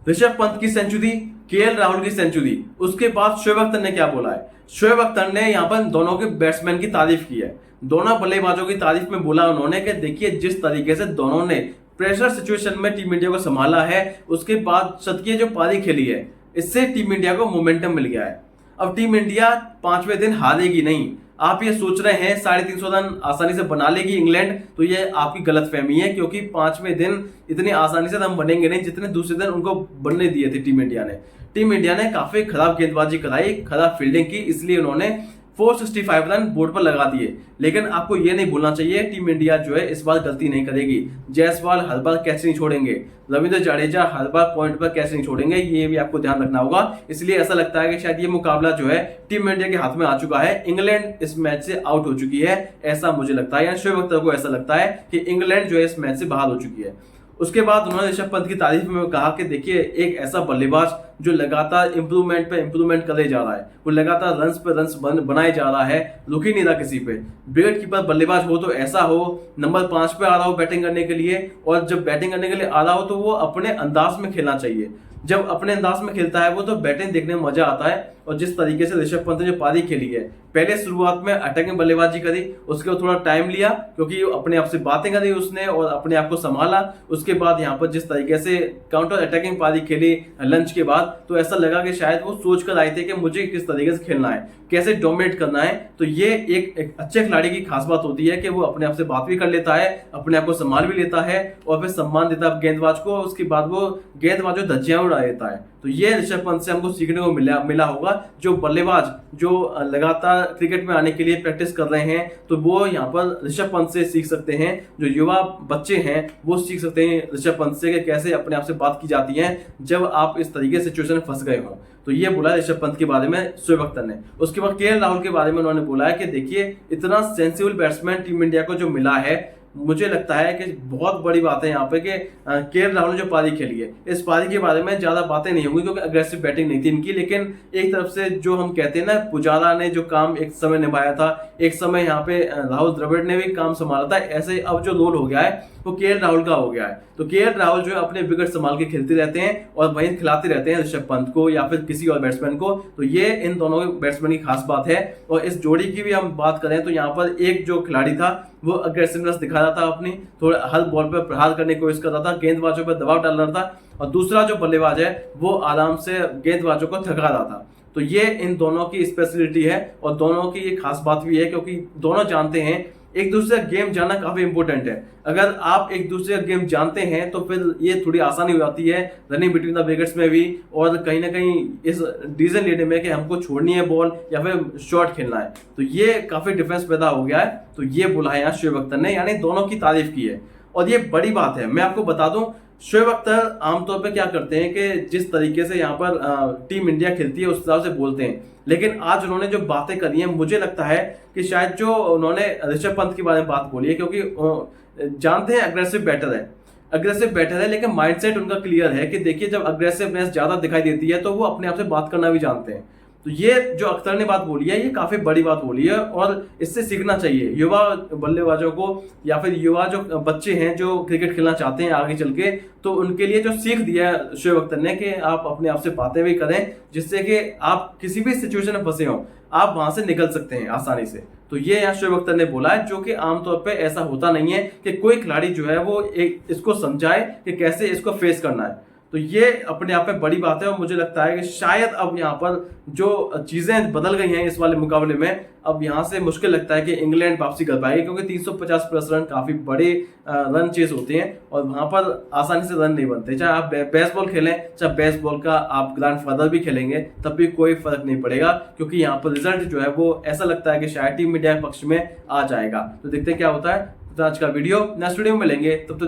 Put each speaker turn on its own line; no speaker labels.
ऋषभ पंत की century, KL Rahul की century, उसके बाद शोएब अख्तर ने क्या बोला है? शोएब अख्तर ने यहाँ पर दोनों के बैट्समैन की तारीफ की है, दोनों बल्लेबाजों की तारीफ में बोला उन्होंने कि देखिए जिस तरीके से दोनों ने प्रेशर सिचुएशन में टीम इंडिया को संभाला है, उसके बाद शतकीय जो पारी खेली है, इससे टीम इंडिया को मोमेंटम मिल गया है। अब टीम इंडिया 5वें दिन हारेगी नहीं। आप ये सोच रहे हैं 350 रन आसानी से बना लेगी इंग्लैंड, तो ये आपकी गलतफहमी है, क्योंकि 5वें दिन इतनी आसानी से रन बनेंगे नहीं जितने दूसरे दिन उनको बनने दिए थे टीम इंडिया ने। टीम इंडिया ने काफी खराब गेंदबाजी कराई, खराब फील्डिंग की, इसलिए उन्होंने 465 रन बोर्ड पर लगा दिए। लेकिन आपको ये नहीं भूलना चाहिए, टीम इंडिया जो है इस बार गलती नहीं करेगी। जायसवाल हर बार कैच नहीं छोड़ेंगे, रविंद्र जडेजा हर बार पॉइंट पर कैच नहीं छोड़ेंगे, ये भी आपको ध्यान रखना होगा। इसलिए ऐसा लगता है कि शायद ये मुकाबला जो है टीम इंडिया के हाथ में आ चुका है, इंग्लैंड इस मैच से आउट हो चुकी है, ऐसा मुझे लगता है। या शोएब अख्तर को ऐसा लगता है कि इंग्लैंड जो है इस मैच से बाहर हो चुकी है। उसके बाद उन्होंने ऋषभ पंत की तारीफ में कहा कि देखिए एक ऐसा बल्लेबाज जो लगातार इंप्रूवमेंट पे इंप्रूवमेंट करे जा रहा है, वो लगातार रन्स पे रन्स बनाए जा रहा है, रुक ही नहीं रहा किसी पे। विकेट कीपर बल्लेबाज हो तो ऐसा हो, नंबर 5 पे आ रहा हो बैटिंग करने के लिए, और जब बैटिंग करने के लिए आ रहा हो तो वो अपने अंदाज में खेलना चाहिए। जब अपने अंदाज में खेलता है वो तो बैटिंग देखने में मजा आता है। और जिस तरीके से ऋषभ पंत ने जो पारी खेली है, पहले शुरुआत में अटैकिंग बल्लेबाजी करी, उसके बाद थोड़ा टाइम लिया क्योंकि अपने आप से बातें करी उसने और अपने आप को संभाला। उसके बाद यहाँ पर जिस तरीके से काउंटर अटैकिंग पारी खेली लंच के बाद, तो ऐसा लगा कि शायद वो सोच कर आए थे कि मुझे किस तरीके से खेलना है, कैसे डोमिनेट करना है। तो ये एक अच्छे खिलाड़ी की खास बात होती है कि वो अपने आप से बात भी कर लेता है, अपने आप को संभाल भी लेता है और फिर सम्मान देता है गेंदबाज को। उसके बाद वो गेंदबाज को धज्जियां उड़ा देता है। तो ये ऋषभ पंत से हमको सीखने को मिला होगा। जो बल्लेबाज जो लगातार क्रिकेट में आने के लिए प्रैक्टिस कर रहे हैं, तो वो यहाँ पर ऋषभ पंत से सीख सकते हैं। जो युवा बच्चे हैं वो सीख सकते हैं ऋषभ पंत से कि कैसे अपने आप से बात की जाती है जब आप इस तरीके से सिचुएशन में फंस गए हो। तो ये बोला ऋषभ पंत के बारे में शोएब अख्तर ने। उसके बाद केएल राहुल के बारे में उन्होंने बोला है कि देखिए इतना सेंसिबल बैट्समैन टीम इंडिया को जो मिला है, मुझे लगता है कि बहुत बड़ी बात है यहाँ पे कि केएल राहुल ने जो पारी खेली है, इस पारी के बारे में ज्यादा बातें नहीं होंगी क्योंकि अग्रेसिव बैटिंग नहीं थी इनकी। लेकिन एक तरफ से जो हम कहते हैं ना, पुजारा ने जो काम एक समय निभाया था, एक समय यहाँ पे राहुल द्रविड़ ने भी काम संभाला था, ऐसे अब जो रोल हो गया है वो केएल राहुल का हो गया है। तो केएल राहुल जो है अपने विकेट संभाल के खेलते रहते हैं और वहीं खिलाते रहते हैं ऋषभ पंत को या फिर किसी और बैट्समैन को। तो ये इन दोनों बैट्समैन की खास बात है। और इस जोड़ी की भी हम बात करें तो यहाँ पर एक जो खिलाड़ी था वो अग्रेसिवनेस दिखा रहा था, अपनी थोड़ा हर बॉल पर प्रहार करने की कोशिश कर रहा था, गेंदबाजों पर दबाव डाल रहा था, और दूसरा जो बल्लेबाज है वो आराम से गेंदबाजों को थका रहा था। तो ये इन दोनों की स्पेशलिटी है और दोनों की ये खास बात भी है क्योंकि दोनों जानते हैं एक दूसरे का गेम जानना काफी इंपॉर्टेंट है। अगर आप एक दूसरे का गेम जानते हैं तो फिर ये थोड़ी आसानी हो जाती है रनिंग बिटवीन द विकेट्स में भी, और कहीं ना कहीं इस डिसीजन लेने में कि हमको छोड़नी है बॉल या फिर शॉट खेलना है। तो ये काफी डिफरेंस पैदा हो गया है। तो ये बोला है यहाँ शोएब अख्तर ने, यानी दोनों की तारीफ की है और ये बड़ी बात है। मैं आपको बता दूं, शोएब अख्तर आमतौर पे क्या करते हैं कि जिस तरीके से यहाँ पर टीम इंडिया खेलती है उस हिसाब से बोलते हैं, लेकिन आज उन्होंने जो बातें करी हैं मुझे लगता है कि शायद जो उन्होंने ऋषभ पंत के बारे में बात बोली है, क्योंकि जानते हैं अग्रेसिव बैटर है, लेकिन माइंडसेट उनका क्लियर है कि देखिए जब अग्रेसिवनेस ज्यादा दिखाई देती है तो वो अपने आप से बात करना भी जानते हैं। तो ये जो अख्तर ने बात बोली है ये काफी बड़ी बात बोली है और इससे सीखना चाहिए युवा बल्लेबाजों को या फिर युवा जो बच्चे हैं जो क्रिकेट खेलना चाहते हैं आगे चल के। तो उनके लिए जो सीख दिया है शोएब अख्तर ने कि आप अपने आप से बातें भी करें जिससे कि आप किसी भी सिचुएशन में फंसे हो आप वहां से निकल सकते हैं आसानी से। तो ये यहाँ शोएब अख्तर ने बोला है, जो कि आमतौर पे ऐसा होता नहीं है कि कोई खिलाड़ी जो है वो इसको समझाए कि कैसे इसको फेस करना है। तो ये अपने आप में बड़ी बात है और मुझे लगता है कि शायद अब यहाँ पर जो चीजें बदल गई हैं इस वाले मुकाबले में, अब यहाँ से मुश्किल लगता है कि इंग्लैंड वापसी कर पाएगी, क्योंकि 350 प्लस रन काफी बड़े रन चेस होते हैं और वहां पर आसानी से रन नहीं बनते। चाहे आप बेसबॉल खेलें, चाहे बेसबॉल का आप ग्रैंडफादर भी खेलेंगे, तब भी कोई फर्क नहीं पड़ेगा, क्योंकि यहाँ पर रिजल्ट जो है वो ऐसा लगता है कि शायद टीम इंडिया के पक्ष में आ जाएगा। तो देखते हैं क्या होता है। तो आज का वीडियो नेक्स्ट वीडियो में मिलेंगे, तब तो